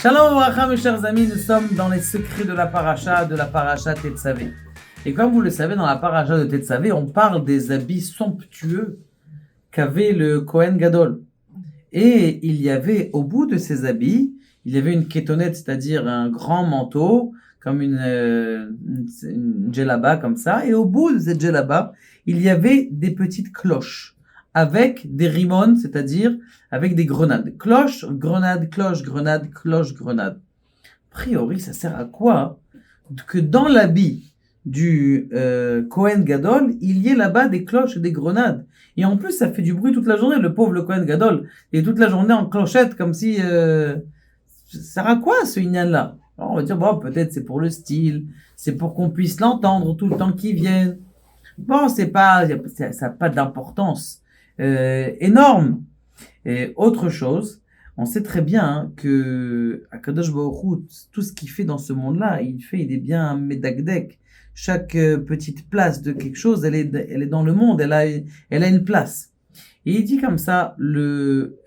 Shalom Aleichem, mes chers amis, nous sommes dans les secrets de la paracha Tetzavé. Et comme vous le savez, dans la paracha de Tetzavé, on parle des habits somptueux qu'avait le Kohen Gadol. Et il y avait, au bout de ces habits, il y avait une kétonette, c'est-à-dire un grand manteau, comme une djellaba comme ça. Et au bout de cette djellaba, il y avait des petites cloches avec des rimons, c'est-à-dire avec des grenades. Cloche, grenade, cloche, grenade, cloche, grenade. A priori, ça sert à quoi que dans l'habit du Kohen Gadol, il y ait là-bas des cloches et des grenades. Et en plus, ça fait du bruit toute la journée. Le pauvre le Kohen Gadol, il est toute la journée en clochette, comme si... ça sert à quoi ce inyan-là? Alors, on va dire, bon, peut-être c'est pour le style, c'est pour qu'on puisse l'entendre tout le temps qu'il vienne. Bon, ça n'a pas d'importance énorme. Et autre chose, on sait très bien que Akadosh Baruch Hu, tout ce qu'il fait dans ce monde-là, il est bien médagdek. Chaque petite place de quelque chose, elle est dans le monde, elle a une place. Et il dit comme ça, le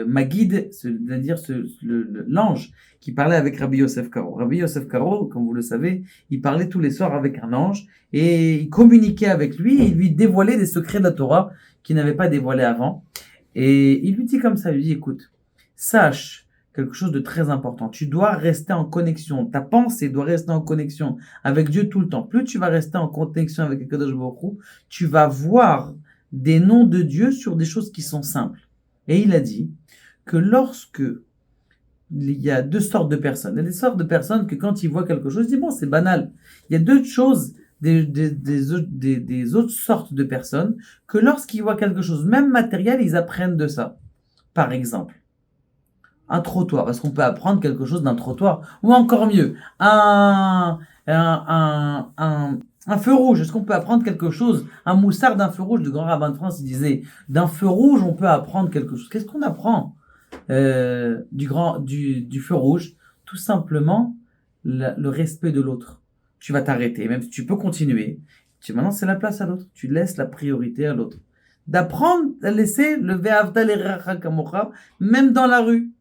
Maguid, c'est-à-dire l'ange qui parlait avec Rabbi Yosef Karo. Rabbi Yosef Karo, comme vous le savez, il parlait tous les soirs avec un ange et il communiquait avec lui et il lui dévoilait des secrets de la Torah qu'il n'avait pas dévoilés avant. Et il lui dit comme ça, il lui dit, écoute, sache quelque chose de très important. Tu dois rester en connexion. Ta pensée doit rester en connexion avec Dieu tout le temps. Plus tu vas rester en connexion avec Akadosh Baruch Hu, tu vas voir des noms de Dieu sur des choses qui sont simples. Et il a dit que lorsque il y a deux sortes de personnes, il y a des sortes de personnes que quand ils voient quelque chose, ils disent bon, c'est banal. Il y a deux choses, des autres sortes de personnes que lorsqu'ils voient quelque chose, même matériel, ils apprennent de ça. Par exemple, un trottoir. Est-ce qu'on peut apprendre quelque chose d'un trottoir? Ou encore mieux, un feu rouge, est-ce qu'on peut apprendre quelque chose? Un moussard d'un feu rouge, le grand rabbin de France, il disait, d'un feu rouge, on peut apprendre quelque chose. Qu'est-ce qu'on apprend du feu rouge? Tout simplement, le respect de l'autre. Tu vas t'arrêter, même si tu peux continuer. Maintenant, c'est la place à l'autre. Tu laisses la priorité à l'autre. D'apprendre à laisser le ve'avta l'erecha kamocha, même dans la rue.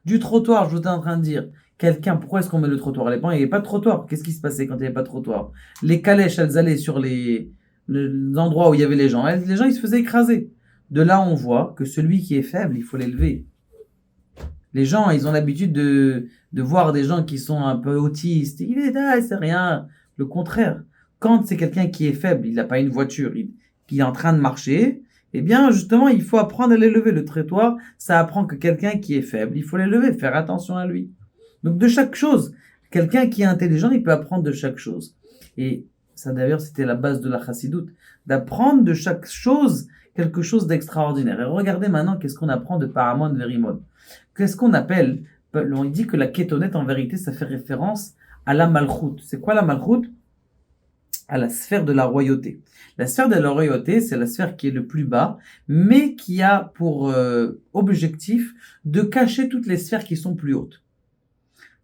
Du trottoir, je vous étais en train de dire. Quelqu'un, pourquoi est-ce qu'on met le trottoir? À l'époque, il n'y avait pas de trottoir. Qu'est-ce qui se passait quand il n'y avait pas de trottoir? Les calèches, elles allaient sur les endroits où il y avait les gens. Les gens, ils se faisaient écraser. De là, on voit que celui qui est faible, il faut l'élever. Les gens, ils ont l'habitude de voir des gens qui sont un peu autistes. Il est là, c'est rien. Le contraire. Quand c'est quelqu'un qui est faible, il n'a pas une voiture, qui est en train de marcher, eh bien, justement, il faut apprendre à l'élever. Le trottoir, ça apprend que quelqu'un qui est faible, il faut l'élever, faire attention à lui. Donc, de chaque chose, quelqu'un qui est intelligent, il peut apprendre de chaque chose. Et ça, d'ailleurs, c'était la base de la chassidoute, d'apprendre de chaque chose quelque chose d'extraordinaire. Et regardez maintenant qu'est-ce qu'on apprend de Paramon Verimon. Qu'est-ce qu'on appelle, on dit que la kétonette, en vérité, ça fait référence à la malchoute. C'est quoi la malchoute? À la sphère de la royauté. La sphère de la royauté, c'est la sphère qui est le plus bas, mais qui a pour objectif de cacher toutes les sphères qui sont plus hautes.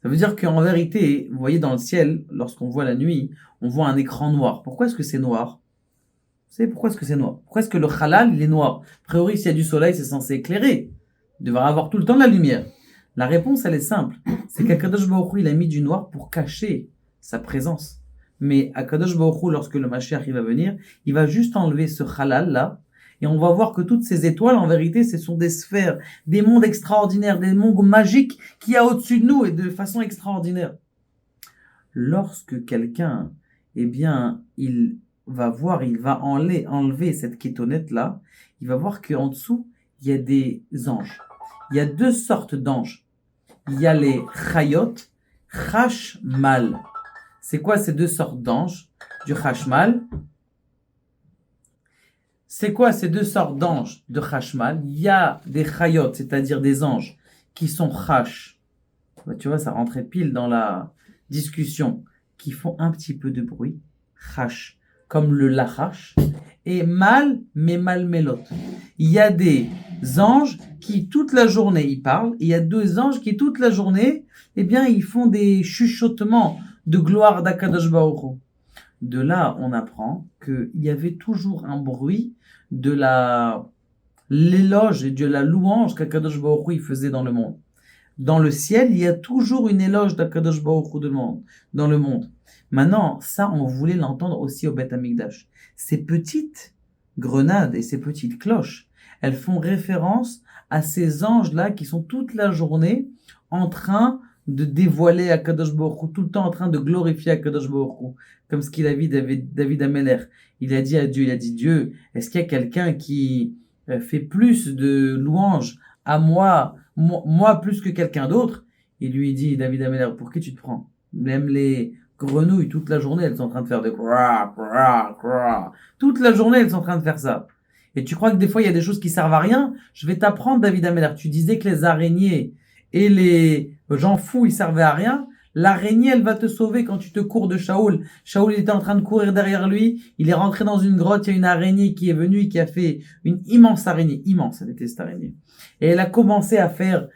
Ça veut dire qu'en vérité, vous voyez dans le ciel, lorsqu'on voit la nuit, on voit un écran noir. Pourquoi est-ce que c'est noir? Vous savez pourquoi est-ce que c'est noir? Pourquoi est-ce que le halal, il est noir? A priori, s'il y a du soleil, c'est censé éclairer. Il devrait avoir tout le temps de la lumière. La réponse, elle est simple. C'est qu'Akadosh Baruch Hu, il a mis du noir pour cacher sa présence. Mais Akadosh Baruch Hu, lorsque le Mashiach il va venir, il va juste enlever ce halal là, et on va voir que toutes ces étoiles, en vérité, ce sont des sphères, des mondes extraordinaires, des mondes magiques qu'il y a au-dessus de nous et de façon extraordinaire. Lorsque quelqu'un, eh bien, il va enlever cette kétonette là, il va voir qu'en dessous, il y a des anges. Il y a deux sortes d'anges. Il y a les chayot, chashmal. C'est quoi ces deux sortes d'anges du chashmal? C'est quoi ces deux sortes d'anges de chashmal? Il y a des chayot, c'est-à-dire des anges, qui sont chash. Tu vois, ça rentrait pile dans la discussion, qui font un petit peu de bruit. Chash, comme le lachash. Et mal, mais mal mélote. Il y a des anges qui toute la journée ils parlent, et il y a deux anges qui toute la journée, eh bien, ils font des chuchotements de gloire d'Akadosh Baruch Hu. De là, on apprend qu'il y avait toujours un bruit de l'éloge et de la louange qu'Akadosh Baruch Hu faisait dans le monde. Dans le ciel, il y a toujours une éloge d'Akadosh Baruch Hu dans le monde. Maintenant, ça, on voulait l'entendre aussi au Beth Amikdash. Ces petites grenades et ces petites cloches, elles font référence à ces anges-là qui sont toute la journée en train de dévoiler Akadosh Baruch Hu, tout le temps en train de glorifier Akadosh Baruch Hu, comme ce qu'il a dit David Ameller. Il a dit à Dieu, Dieu, est-ce qu'il y a quelqu'un qui fait plus de louanges à moi plus que quelqu'un d'autre? Il lui dit, David Ameller, pour qui tu te prends? Même les grenouilles, toute la journée, elles sont en train de faire des cra, cra, cra. Toute la journée, elles sont en train de faire ça. Et tu crois que des fois, il y a des choses qui servent à rien? Je vais t'apprendre, David Ameller. Tu disais que les araignées et les gens fous, ils servaient à rien. L'araignée, elle va te sauver quand tu te cours de Shaoul. Shaoul, il était en train de courir derrière lui. Il est rentré dans une grotte. Il y a une araignée qui est venue et qui a fait une immense araignée. Immense, elle était cette araignée. Et elle a commencé à faire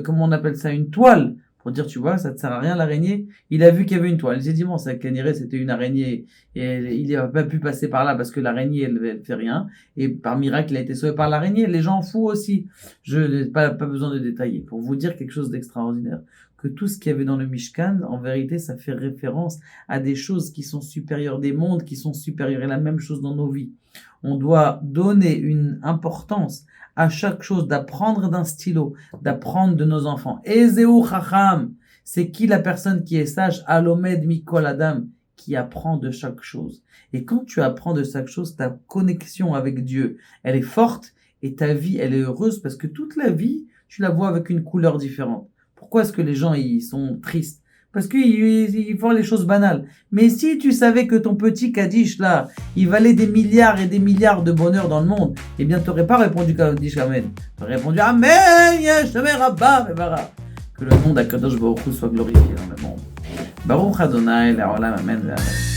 comment on appelle ça, une toile. Pour dire, tu vois, ça te sert à rien l'araignée. Il a vu qu'il y avait une toile. Il s'est dit, bon, ça canirait, c'était une araignée. Et il n'a pas pu passer par là parce que l'araignée, elle fait rien. Et par miracle, il a été sauvé par l'araignée. Les gens fous aussi. Je n'ai pas besoin de détailler. Pour vous dire quelque chose d'extraordinaire. Que tout ce qu'il y avait dans le Mishkan, en vérité, ça fait référence à des choses qui sont supérieures, des mondes qui sont supérieurs. Et la même chose dans nos vies. On doit donner une importance à chaque chose, d'apprendre d'un stylo, d'apprendre de nos enfants. Ezeu Chacham, c'est qui la personne qui est sage? Alomed Mikol Adam, qui apprend de chaque chose. Et quand tu apprends de chaque chose, ta connexion avec Dieu, elle est forte et ta vie, elle est heureuse parce que toute la vie, tu la vois avec une couleur différente. Pourquoi est-ce que les gens, ils sont tristes? Parce qu'ils font les choses banales. Mais si tu savais que ton petit Kaddish, là, il valait des milliards et des milliards de bonheur dans le monde, eh bien, tu n'aurais pas répondu Kaddish Amen. Tu aurais répondu Amen, Yeshua Rabba, que le nom d'Akadosh Baruch Hu soit glorifié dans le monde. Baruch Adonai, Le'olam, Amen, Amen.